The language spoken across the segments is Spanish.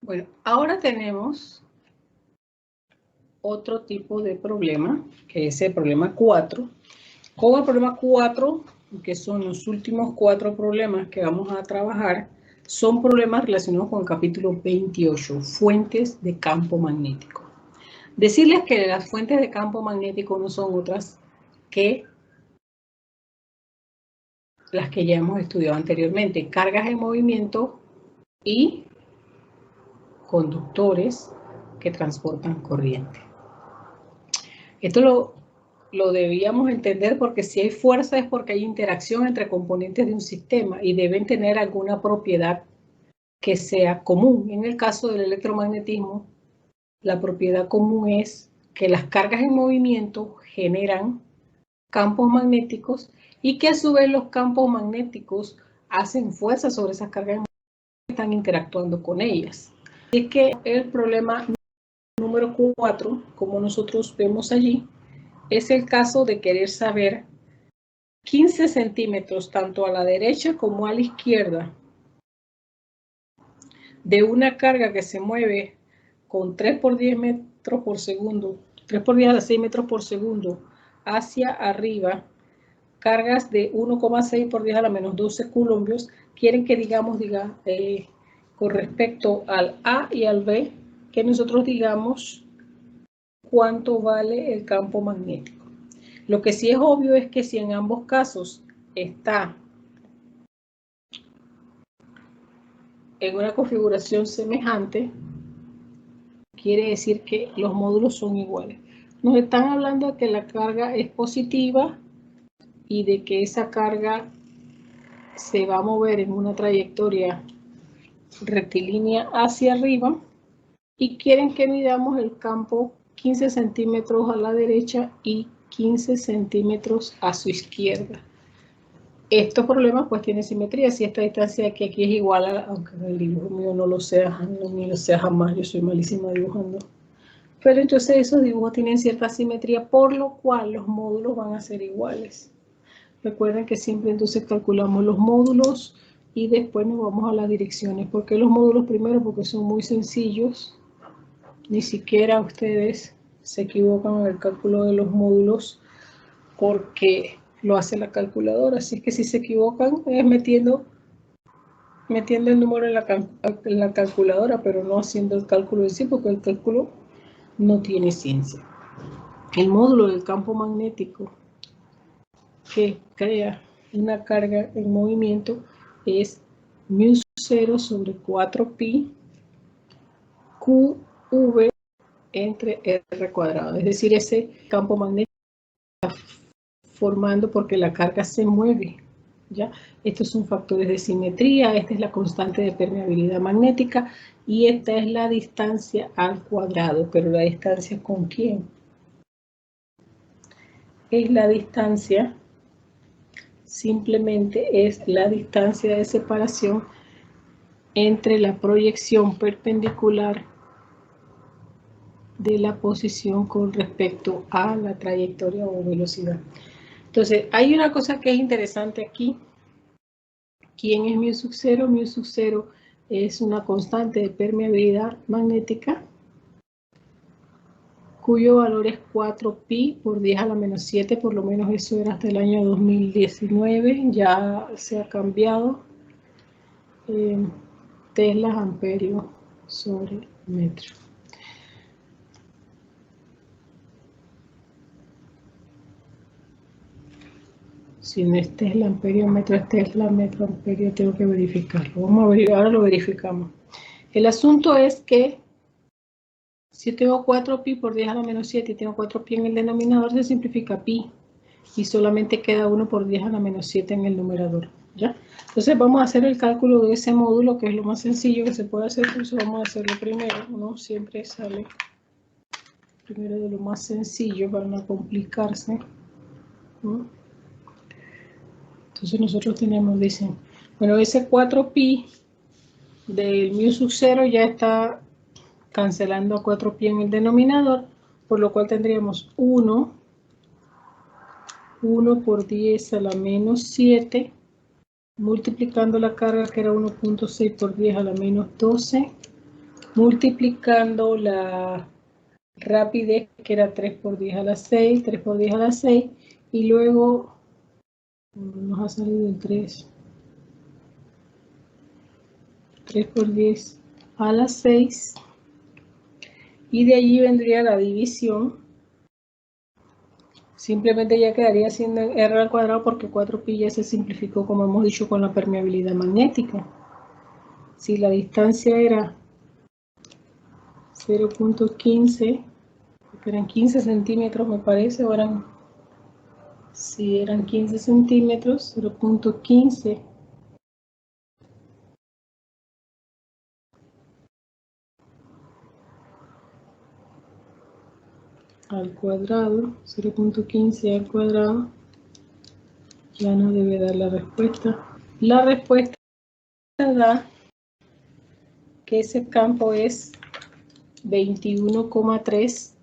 Bueno, ahora tenemos otro tipo de problema, que es el problema 4. Con el problema 4, que son los últimos 4 problemas que vamos a trabajar, son problemas relacionados con el capítulo 28, fuentes de campo magnético. Decirles que las fuentes de campo magnético no son otras que las que ya hemos estudiado anteriormente, cargas en movimiento y conductores que transportan corriente. Esto lo debíamos entender porque si hay fuerza es porque hay interacción entre componentes de un sistema y deben tener alguna propiedad que sea común. En el caso del electromagnetismo, la propiedad común es que las cargas en movimiento generan campos magnéticos y que a su vez los campos magnéticos hacen fuerza sobre esas cargas en movimiento y están interactuando con ellas. Así que el problema número 4, como nosotros vemos allí, es el caso de querer saber 15 centímetros tanto a la derecha como a la izquierda de una carga que se mueve con 3 por 10 metros por segundo, 3 por 10 a 6 metros por segundo hacia arriba, cargas de 1,6 por 10 a la menos 12 coulombios, quieren que digamos, con respecto al A y al B, que nosotros digamos cuánto vale el campo magnético. Lo que sí es obvio es que si en ambos casos está en una configuración semejante, quiere decir que los módulos son iguales. Nos están hablando de que la carga es positiva y de que esa carga se va a mover en una trayectoria rectilínea hacia arriba y quieren que midamos el campo 15 centímetros a la derecha y 15 centímetros a su izquierda. Estos problemas pues tienen simetría. Si esta distancia aquí es igual a, aunque en el dibujo mío no lo sea, ni lo sea jamás, yo soy malísima dibujando. Pero entonces esos dibujos tienen cierta simetría, por lo cual los módulos van a ser iguales. Recuerden que siempre entonces calculamos los módulos y después nos vamos a las direcciones. ¿Por qué los módulos primero? Porque son muy sencillos. Ni siquiera ustedes se equivocan en el cálculo de los módulos porque lo hace la calculadora. Así es que si se equivocan es metiendo el número en la calculadora, pero no haciendo el cálculo en sí, porque el cálculo no tiene ciencia. El módulo del campo magnético que crea una carga en movimiento es μ0 sobre 4pi qv entre r cuadrado. Es decir, ese campo magnético está formando porque la carga se mueve. ¿Ya? Estos son factores de simetría, esta es la constante de permeabilidad magnética y esta es la distancia al cuadrado. Pero la distancia ¿con quién? Es la distancia, simplemente es la distancia de separación entre la proyección perpendicular de la posición con respecto a la trayectoria o velocidad. Entonces, hay una cosa que es interesante aquí. ¿Quién es μ sub 0? μ sub 0 es una constante de permeabilidad magnética cuyo valor es 4pi por 10 a la menos 7, por lo menos eso era hasta el año 2019, ya se ha cambiado. Teslas amperio sobre metro. Si no es Tesla amperio metro, es Tesla metro amperio, tengo que verificarlo. Vamos a ver, ahora lo verificamos. El asunto es que si tengo 4pi por 10 a la menos 7 y tengo 4pi en el denominador, se simplifica pi y solamente queda 1 por 10 a la menos 7 en el numerador. ¿Ya? Entonces vamos a hacer el cálculo de ese módulo, que es lo más sencillo que se puede hacer, por eso vamos a hacerlo primero, ¿no? Siempre sale primero de lo más sencillo para no complicarse, ¿no? Entonces nosotros tenemos, dicen, bueno, ese 4pi del μ sub 0 ya está cancelando a 4pi en el denominador, por lo cual tendríamos 1 por 10 a la menos 7, multiplicando la carga que era 1.6 por 10 a la menos 12, multiplicando la rapidez, que era 3 por 10 a la 6, 3 por 10 a la 6, y luego nos ha salido el 3 por 10 a la 6, y de allí vendría la división. Simplemente ya quedaría siendo R al cuadrado porque 4pi ya se simplificó, como hemos dicho, con la permeabilidad magnética. Si la distancia era 0.15, eran 15 centímetros me parece, o eran, si eran 15 centímetros, 0.15 al cuadrado, 0.15 al cuadrado, ya nos debe dar la respuesta. La respuesta da que ese campo es 21,3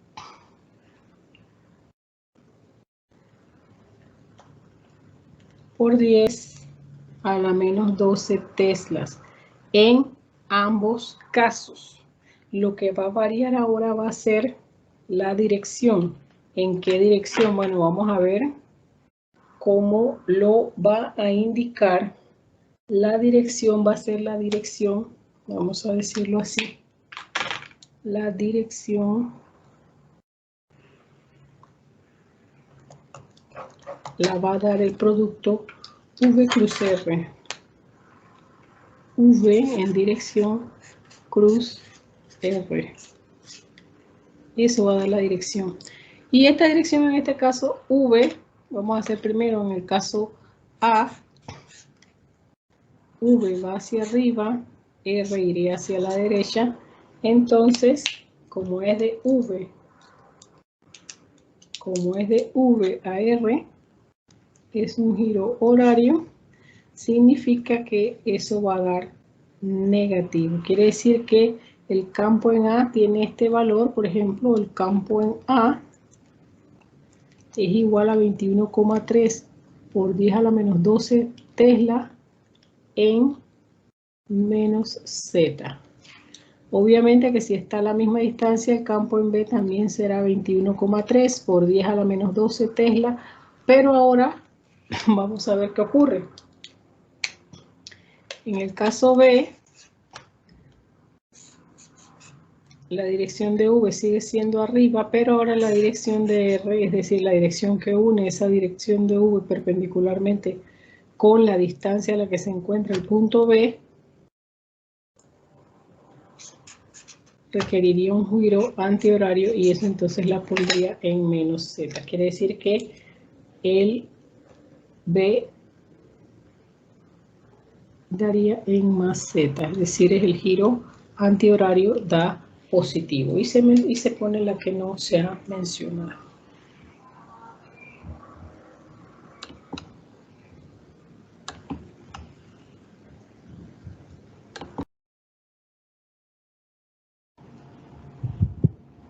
por 10 a la menos 12 teslas en ambos casos. Lo que va a variar ahora va a ser la dirección. ¿En qué dirección? Bueno, vamos a ver cómo lo va a indicar. La dirección va a ser la dirección, vamos a decirlo así, la dirección la va a dar el producto V cruz R. V en dirección cruz R. Eso va a dar la dirección. Y esta dirección en este caso V, vamos a hacer primero en el caso A, V va hacia arriba, R iría hacia la derecha. Entonces, como es de V a R, es un giro horario, significa que eso va a dar negativo. Quiere decir que el campo en A tiene este valor, por ejemplo, el campo en A es igual a 21,3 por 10 a la menos 12 tesla en menos z. Obviamente que si está a la misma distancia, el campo en B también será 21,3 por 10 a la menos 12 tesla, pero ahora vamos a ver qué ocurre. En el caso B, la dirección de V sigue siendo arriba, pero ahora la dirección de R, es decir, la dirección que une esa dirección de V perpendicularmente con la distancia a la que se encuentra el punto B, requeriría un giro antihorario y eso entonces la pondría en menos z. Quiere decir que el B daría en más z, es decir, es el giro antihorario da positivo y se pone la que no se ha mencionado.